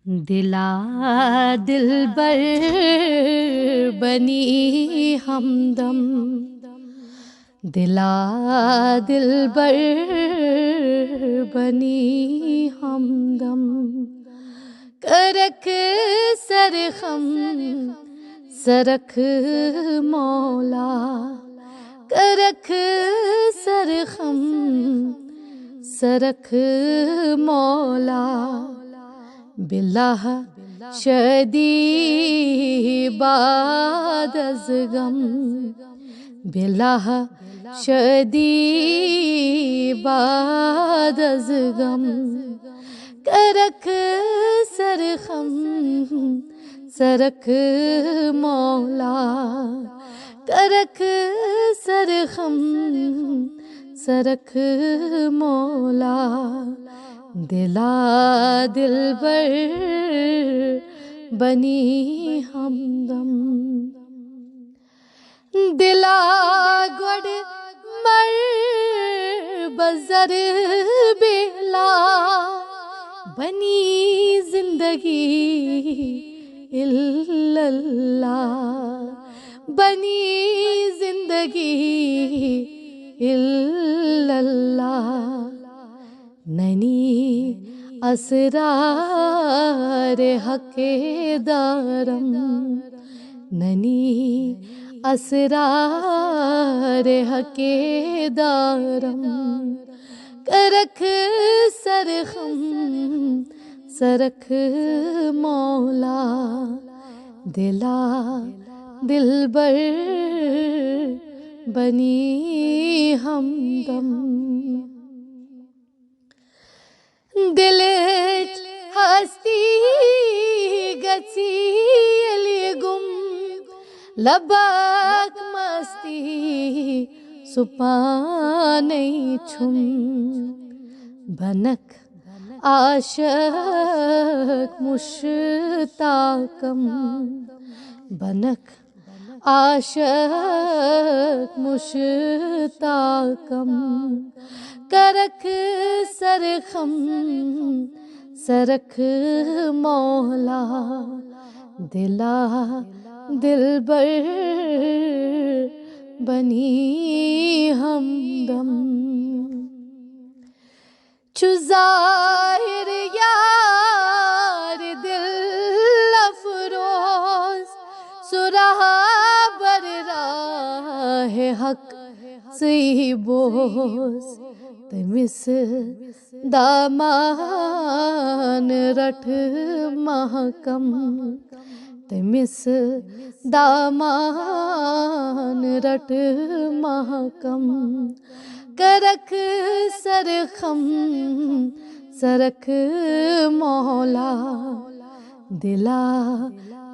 دلا دلبر بنی ہمدم، دلا دلبر بنی ہمدم، کرک سرخم سرخ مولا، کرک سرخم سرخ مولا، باللہ شدی بعد از غم، باللہ شدی بعد از غم، کرک سرخم سرخ مولا، کرک سرخم سرخ مولا، دلا دلبر بنی ہمدم، دلا گڑ مر بزر بیلا، بنی زندگی الا اللہ، بنی زندگی الا اللہ، ننی اسرار حق دارم، ننی اسرار حق دارم، کرک سرخم سرخ مولا، دلا دلبر بنی ہمدم، دل ہستی گچی علی گم، لباک مستی سپانی چھم، بنک عاشق مشتاقم، بنک عاشق مشتاقم، کرک سرخم سرخ مولا، دلا دلبر بنی ہمدم، چو ظاہر یار دل افروز، سرہا بر راہ حق سی بوز، تمس دامان رٹھ محکم، تمس دامان رٹ محکم، کرک سرخم سرخ مولا، دلا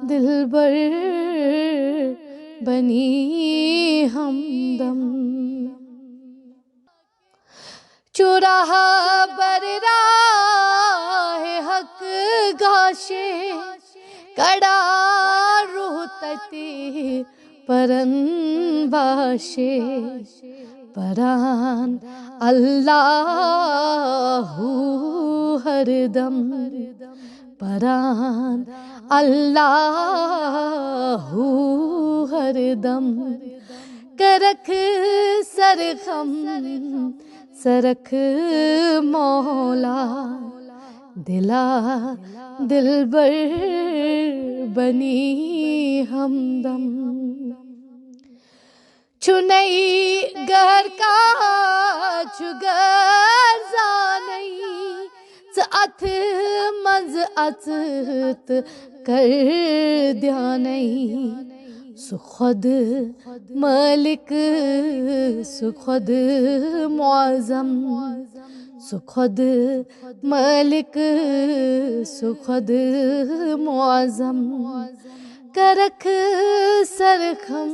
دلبر بنی ہمدم، چراہ بر راہ حق گاشے، کڑا روح تتی پرن باشے، پران اللہ ہر دم، پران اللہ ہر دم، کرک سرخم سرخ مولا، دلا دلبر بنی ہمدم، چنئی گر کا چگر زانئی، ات مز اچت کر دیانئی، سو خود ملک سو خود معظم، سو خود ملک سو خود معظم، کرک سرخم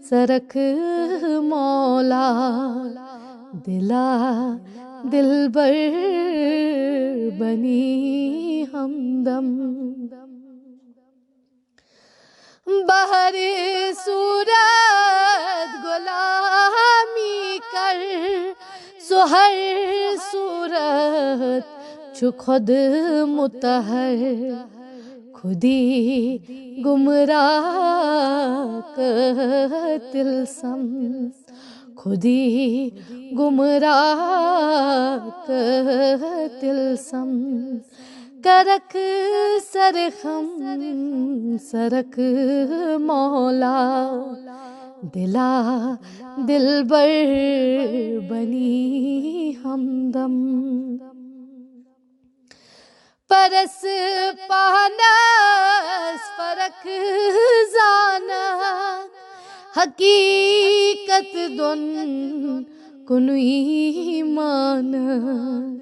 سرخ مولا، دلا دلبر بنی ہمدم، بہر صورت غلامی کر، سو ہر صورت چو خود متحر خودی گمراہ قاتل سم خودی گمراہ قاتل سم کرک سرخم سرک مولا دلا دلبر بنی ہمدم پرس پانس فرق زانا حقیقت دن کنوی مانک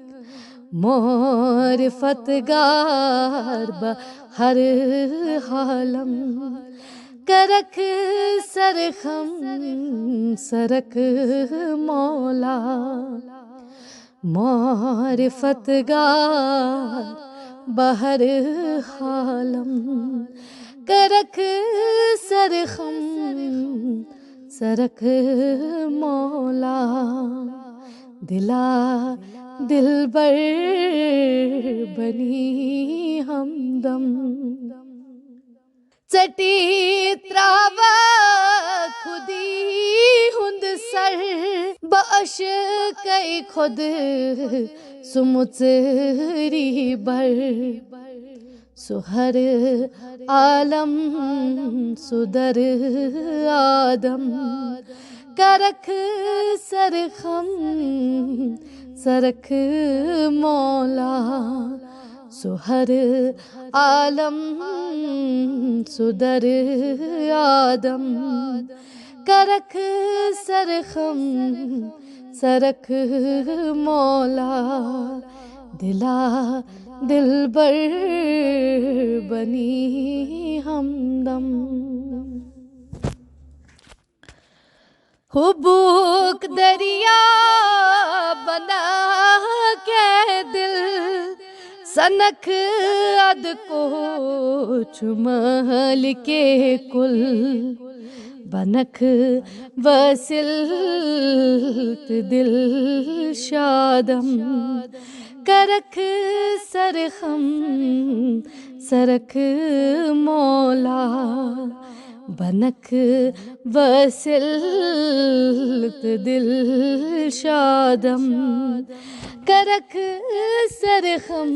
معرفت گار بہر حالم کرک سرخم سرک مولا معرفت گار بہر حالم کرک سرخم سرک مولا دلا دلبر بنی ہمدم چٹی تراوا خودی ہند سر باش کئی خود سمچری بر سہر عالم سدر آدم کرک سرخم سرک مولا سہر عالم سدر آدم کرک سرخم سرک مولا دلا دلبر بنی ہمدم حبوک دریا بنا کے دل سنکھ اد کو چمل کے کل بنک وسلت دل شادم کرک سرخم سرک مولا بنک وسلت دل شادم کرک سرخم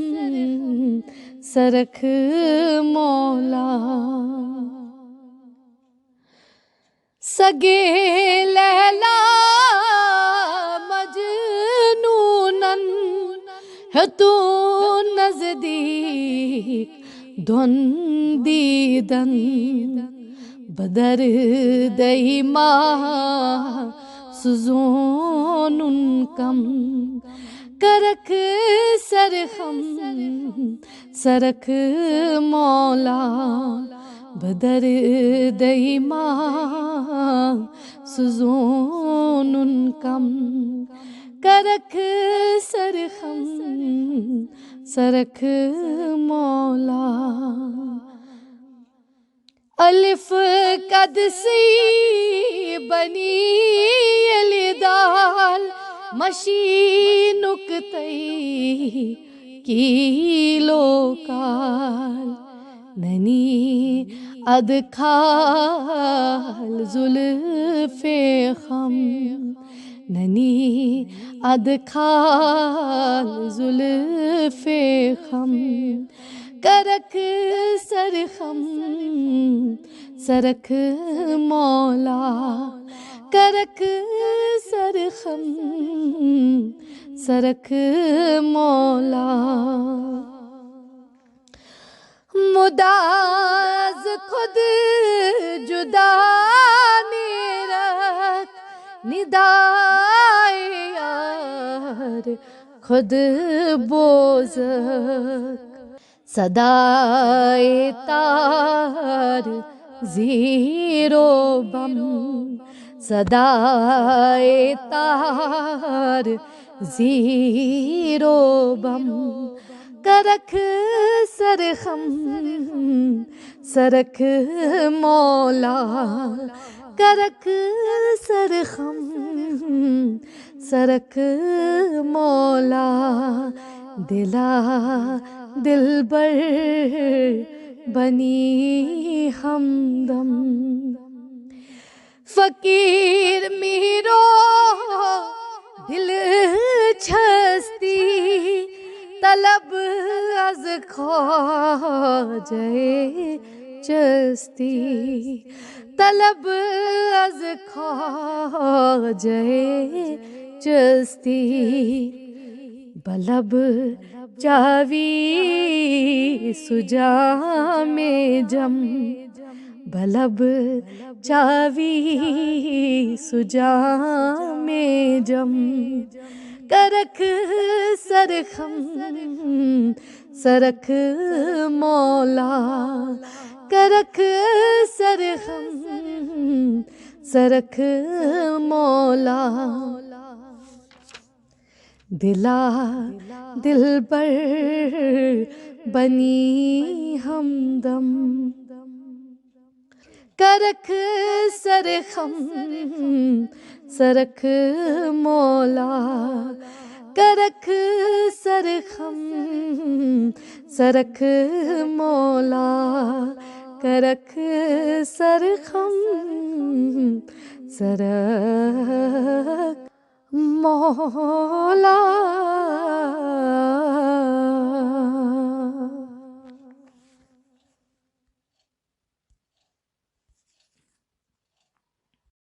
سرک مولا سگے لیلا مجنونن ہے تو نزدیک دھن دیدن بدر دیما سزون کم کرک سرخم سرک مولا بدر دیما سزون کم کرک سرخم سرک مولا الف قدسی بنی الدال مشی نکتی کیلو کال ننی ادخال زلف خم ننی ادخال زلف خم کرک سرخم سرک مولا کرک سرخم سرک مولا مداز خود جدا نیرک ندائے یار خود بوزک صدائے تار زیرو بم صدائے تار زیرو بم کرک سرخم سرک مولا کرک سرخم سرک مولا دلا دلبر بنی ہمدم فقیر میرو دل چھستی طلب از خواجہ چستی طلب از خواجہ چستی بلب چاوی سجام جم بلب چاوی سجام جم کرک سرخم سرخ مولا کرک سرخم سرخ مولا دلا دلبر بنی ہمدم کرک سرخم سرخ مولا کرک سرخم سرخ مولا کرک سرخم سرخ مولا